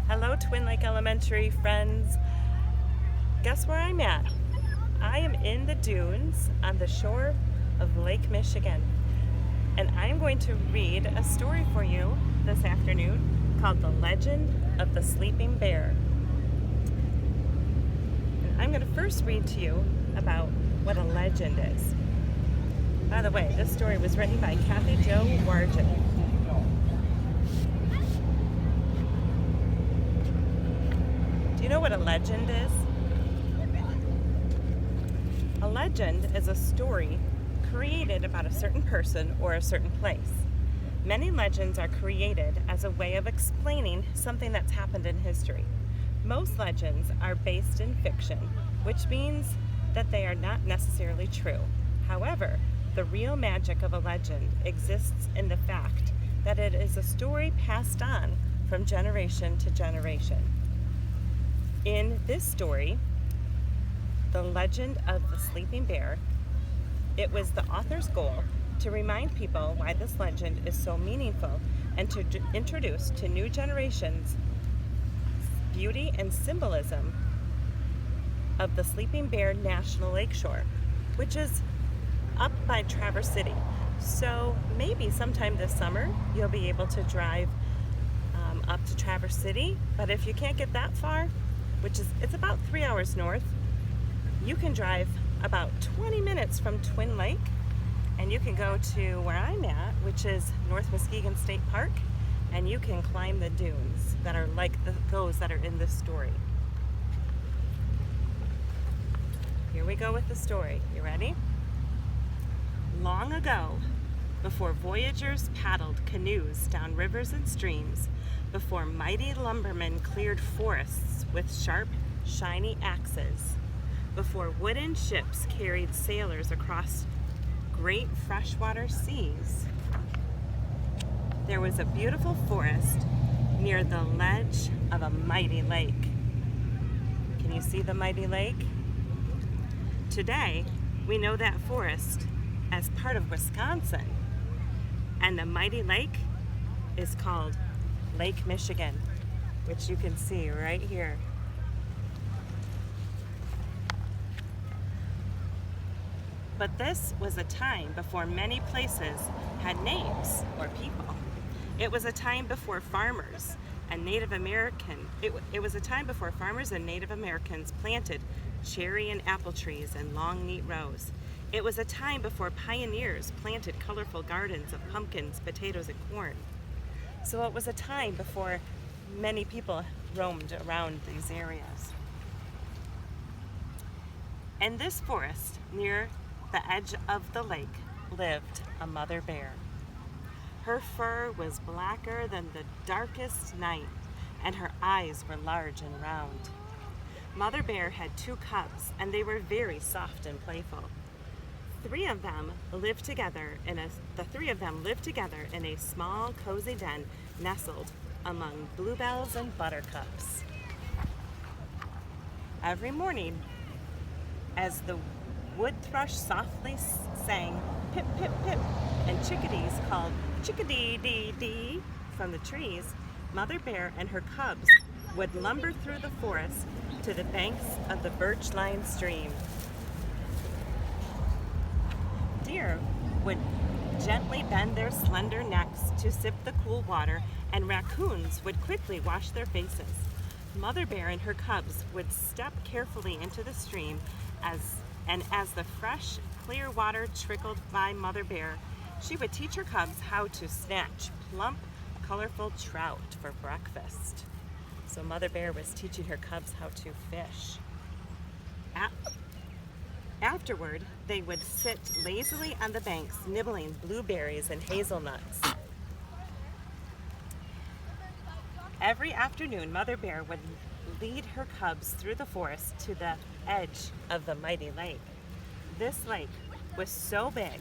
Hello, Twin Lake Elementary friends. Guess where I'm at? I am in the dunes on the shore of Lake Michigan. And I'm going to read a story for you this afternoon called The Legend of the Sleeping Bear. And I'm going to first read to you about what a legend is. By the way, this story was written by Kathy Jo Wargin. Do you know what a legend is? A legend is a story created about a certain person or a certain place. Many legends are created as a way of explaining something that's happened in history. Most legends are based in fiction, which means that they are not necessarily true. However, the real magic of a legend exists in the fact that it is a story passed on from generation to generation. In this story, The Legend of the Sleeping Bear, it was the author's goal to remind people why this legend is so meaningful and to introduce to new generations beauty and symbolism of the Sleeping Bear National Lakeshore, which is up by Traverse City. So maybe sometime this summer you'll be able to drive up to Traverse City, but if you can't get that far, it's about 3 hours north, you can drive about 20 minutes from Twin Lake, and you can go to where I'm at, which is North Muskegon State Park, and you can climb the dunes that are like those that are in this story. Here we go with the story. You ready? Long ago, before voyagers paddled canoes down rivers and streams, before mighty lumbermen cleared forests with sharp, shiny axes, before wooden ships carried sailors across great freshwater seas, there was a beautiful forest near the ledge of a mighty lake. Can you see the mighty lake? Today, we know that forest as part of Wisconsin, and the mighty lake is called Lake Michigan, which you can see right here. But this was a time before many places had names or people. It was a time before farmers and Native Americans planted cherry and apple trees in long, neat rows. It was a time before pioneers planted colorful gardens of pumpkins, potatoes, and corn. So it was a time before many people roamed around these areas. In this forest, near the edge of the lake, lived a mother bear. Her fur was blacker than the darkest night, and her eyes were large and round. Mother Bear had 2 cubs, and they were very soft and playful. The three of them lived together in a small, cozy den nestled among bluebells and buttercups. Every morning, as the wood thrush softly sang pip, pip, pip, and chickadees called chickadee-dee-dee from the trees, Mother Bear and her cubs would lumber through the forest to the banks of the birch-lined stream. Deer would gently bend their slender necks to sip the cool water, and raccoons would quickly wash their faces. Mother Bear and her cubs would step carefully into the stream as the fresh, clear water trickled by Mother Bear, she would teach her cubs how to snatch plump, colorful trout for breakfast. So Mother Bear was teaching her cubs how to fish. Afterward, they would sit lazily on the banks, nibbling blueberries and hazelnuts. Every afternoon, Mother Bear would lead her cubs through the forest to the edge of the mighty lake. This lake was so big,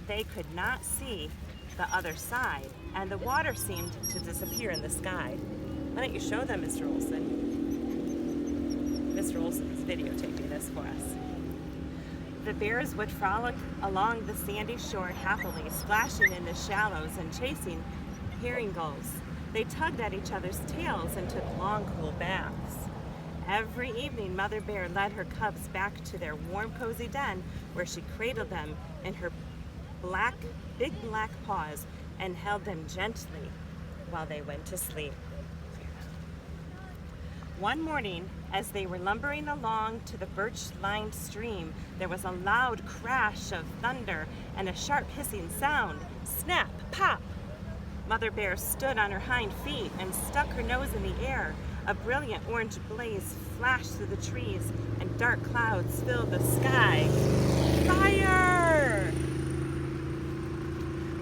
they could not see the other side, and the water seemed to disappear in the sky. Why don't you show them, Mr. Olson? Mr. Olson is videotaping this for us. The bears would frolic along the sandy shore happily, splashing in the shallows and chasing herring gulls. They tugged at each other's tails and took long, cool baths. Every evening, Mother Bear led her cubs back to their warm, cozy den where she cradled them in her big black paws and held them gently while they went to sleep. One morning, as they were lumbering along to the birch-lined stream, there was a loud crash of thunder and a sharp hissing sound. Snap! Pop! Mother Bear stood on her hind feet and stuck her nose in the air. A brilliant orange blaze flashed through the trees, and dark clouds filled the sky. Fire!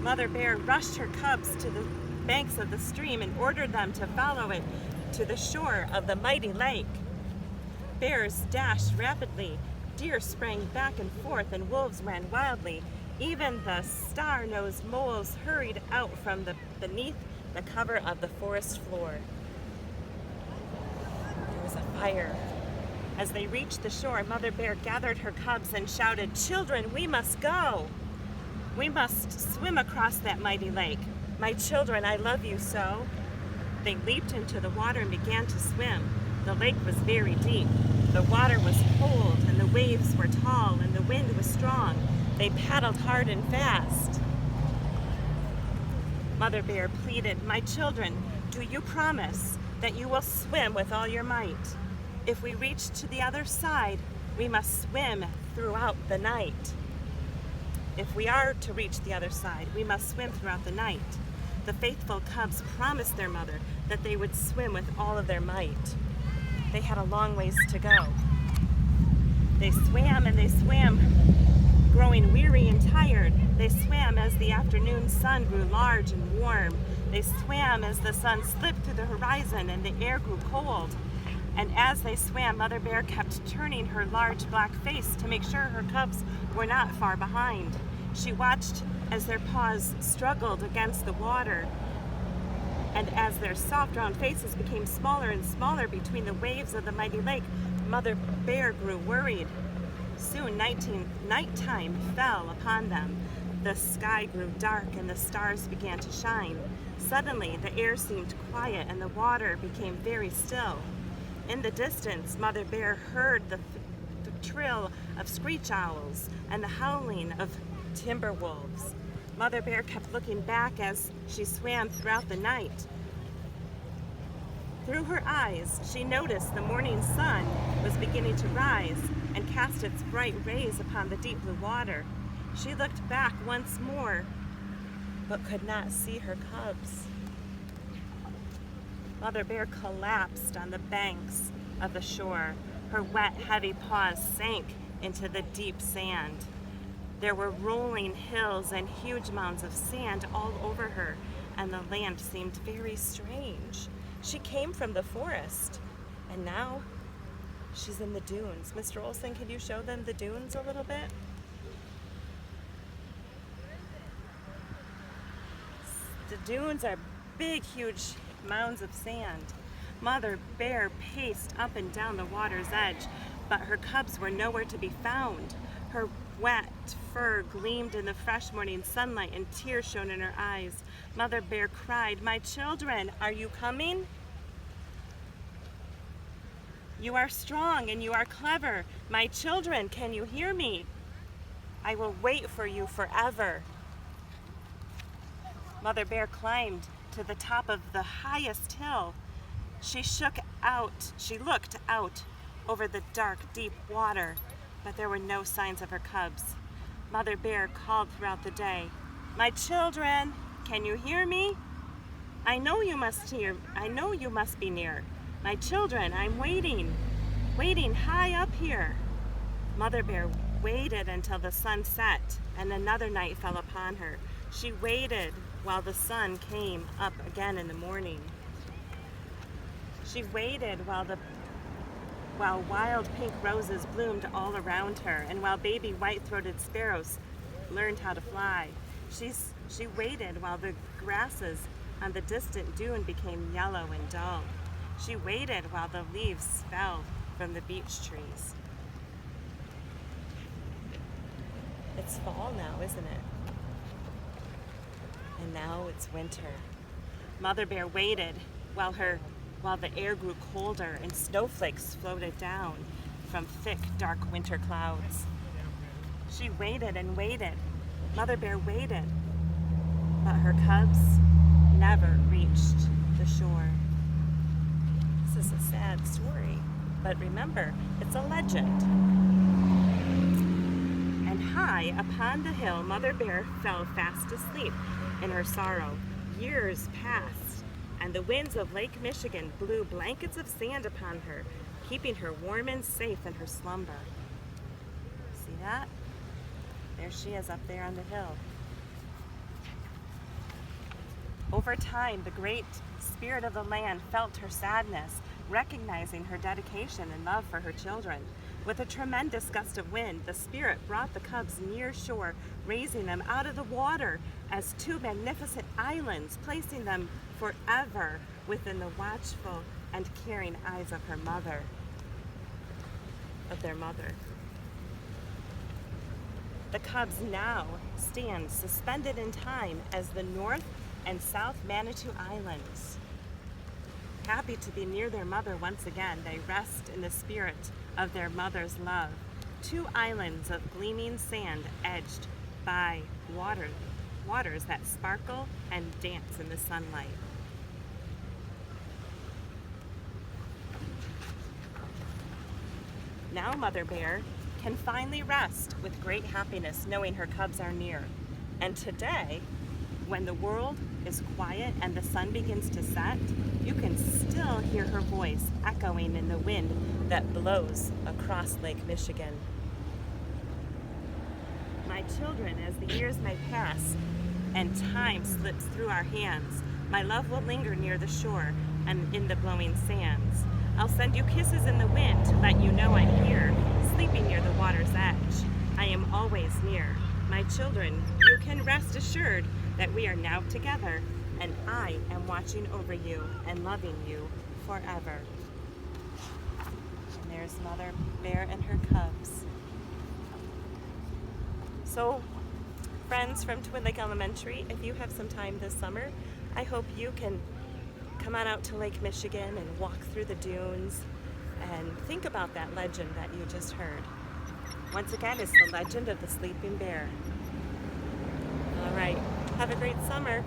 Mother Bear rushed her cubs to the banks of the stream and ordered them to follow it to the shore of the mighty lake. Bears dashed rapidly, deer sprang back and forth, and wolves ran wildly. Even the star-nosed moles hurried out from beneath the cover of the forest floor. There was a fire. As they reached the shore, Mother Bear gathered her cubs and shouted, "Children, we must go! We must swim across that mighty lake. My children, I love you so." They leaped into the water and began to swim. The lake was very deep. The water was cold, and the waves were tall, and the wind was strong. They paddled hard and fast. Mother Bear pleaded, "My children, do you promise that you will swim with all your might? If we reach to the other side, we must swim throughout the night. If we are to reach the other side, we must swim throughout the night." The faithful cubs promised their mother that they would swim with all of their might. They had a long ways to go. They swam and they swam, growing weary and tired. They swam as the afternoon sun grew large and warm. They swam as the sun slipped through the horizon and the air grew cold. And as they swam, Mother Bear kept turning her large black face to make sure her cubs were not far behind. She watched as their paws struggled against the water, and as their soft round faces became smaller and smaller between the waves of the mighty lake, Mother Bear grew worried. Soon nighttime fell upon them. The sky grew dark and the stars began to shine. Suddenly the air seemed quiet and the water became very still. In the distance, Mother Bear heard the trill of screech owls and the howling of timber wolves. Mother Bear kept looking back as she swam throughout the night. Through her eyes, she noticed the morning sun was beginning to rise and cast its bright rays upon the deep blue water. She looked back once more, but could not see her cubs. Mother Bear collapsed on the banks of the shore. Her wet, heavy paws sank into the deep sand. There were rolling hills and huge mounds of sand all over her, and the land seemed very strange. She came from the forest, and now she's in the dunes. Mr. Olson, can you show them the dunes a little bit? The dunes are big, huge mounds of sand. Mother Bear paced up and down the water's edge, but her cubs were nowhere to be found. Her wet fur gleamed in the fresh morning sunlight and tears shone in her eyes. Mother Bear cried, "My children, are you coming? You are strong and you are clever. My children, can you hear me? I will wait for you forever." Mother Bear climbed to the top of the highest hill. She looked out over the dark, deep water, but there were no signs of her cubs. Mother Bear called throughout the day, "My children, can you hear me? I know you must be near. My children, I'm waiting high up here." Mother Bear waited until the sun set and another night fell upon her. She waited while the sun came up again in the morning. She waited while wild pink roses bloomed all around her, and while baby white-throated sparrows learned how to fly. She waited while the grasses on the distant dune became yellow and dull. She waited while the leaves fell from the beech trees. It's fall now, isn't it? And now it's winter. Mother Bear waited while the air grew colder and snowflakes floated down from thick, dark winter clouds. She waited and waited. Mother Bear waited, but her cubs never reached the shore. This is a sad story, but remember, it's a legend. And high upon the hill, Mother Bear fell fast asleep in her sorrow. Years passed, and the winds of Lake Michigan blew blankets of sand upon her, keeping her warm and safe in her slumber. See that? There she is up there on the hill. Over time, the great spirit of the land felt her sadness, recognizing her dedication and love for her children. With a tremendous gust of wind, the spirit brought the cubs near shore, raising them out of the water as two magnificent islands, placing them forever within the watchful and caring eyes of their mother. The cubs now stand suspended in time as the North and South Manitou Islands. Happy to be near their mother once again, they rest in the spirit of their mother's love. Two islands of gleaming sand edged by waters that sparkle and dance in the sunlight. Now Mother Bear can finally rest with great happiness knowing her cubs are near. And today, when the world is quiet and the sun begins to set, you can still hear her voice echoing in the wind that blows across Lake Michigan. My children, as the years may pass and time slips through our hands, my love will linger near the shore and in the blowing sands. I'll send you kisses in the wind to let you know I'm here, sleeping near the water's edge. I am always near. My children, you can rest assured that we are now together, and I am watching over you and loving you forever. And there's Mother Bear and her cubs. So, friends from Twin Lake Elementary, if you have some time this summer, I hope you can come on out to Lake Michigan and walk through the dunes and think about that legend that you just heard. Once again, it's the legend of the sleeping bear. All right, have a great summer.